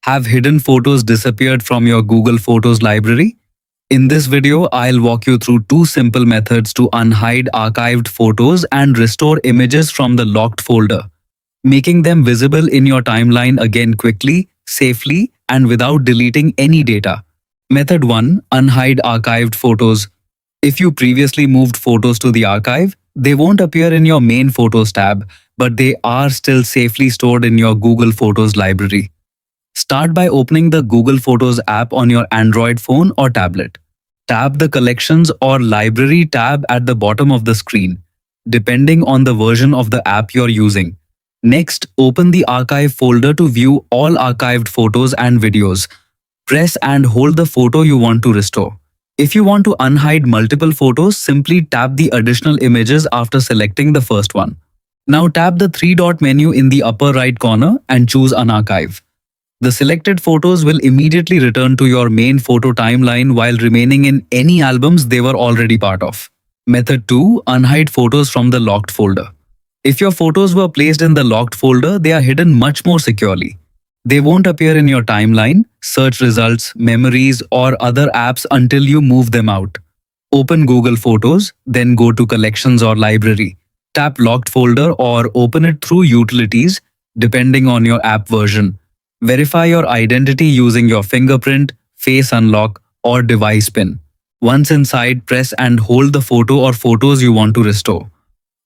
Have hidden photos disappeared from your Google Photos library? In this video, I'll walk you through two simple methods to unhide archived photos and restore images from the locked folder, making them visible in your timeline again quickly, safely, and without deleting any data. Method 1. Unhide archived photos. If you previously moved photos to the archive, they won't appear in your main Photos tab, but they are still safely stored in your Google Photos library. Start by opening the Google Photos app on your Android phone or tablet. Tap the Collections or Library tab at the bottom of the screen, depending on the version of the app you're using. Next, open the Archive folder to view all archived photos and videos. Press and hold the photo you want to restore. If you want to unhide multiple photos, simply tap the additional images after selecting the first one. Now tap the three-dot menu in the upper right corner and choose Unarchive. The selected photos will immediately return to your main photo timeline while remaining in any albums they were already part of. Method 2. Unhide photos from the locked folder. If your photos were placed in the locked folder, they are hidden much more securely. They won't appear in your timeline, search results, memories, or other apps until you move them out. Open Google Photos, then go to Collections or Library. Tap Locked Folder or open it through Utilities, depending on your app version. Verify your identity using your fingerprint, face unlock, or device PIN. Once inside, press and hold the photo or photos you want to restore.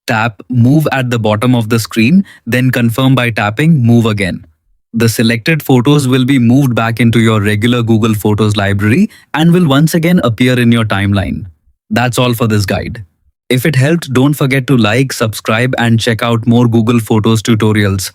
Tap Move at the bottom of the screen, then confirm by tapping Move again. The selected photos will be moved back into your regular Google Photos library and will once again appear in your timeline. That's all for this guide. If it helped, don't forget to like, subscribe, and check out more Google Photos tutorials.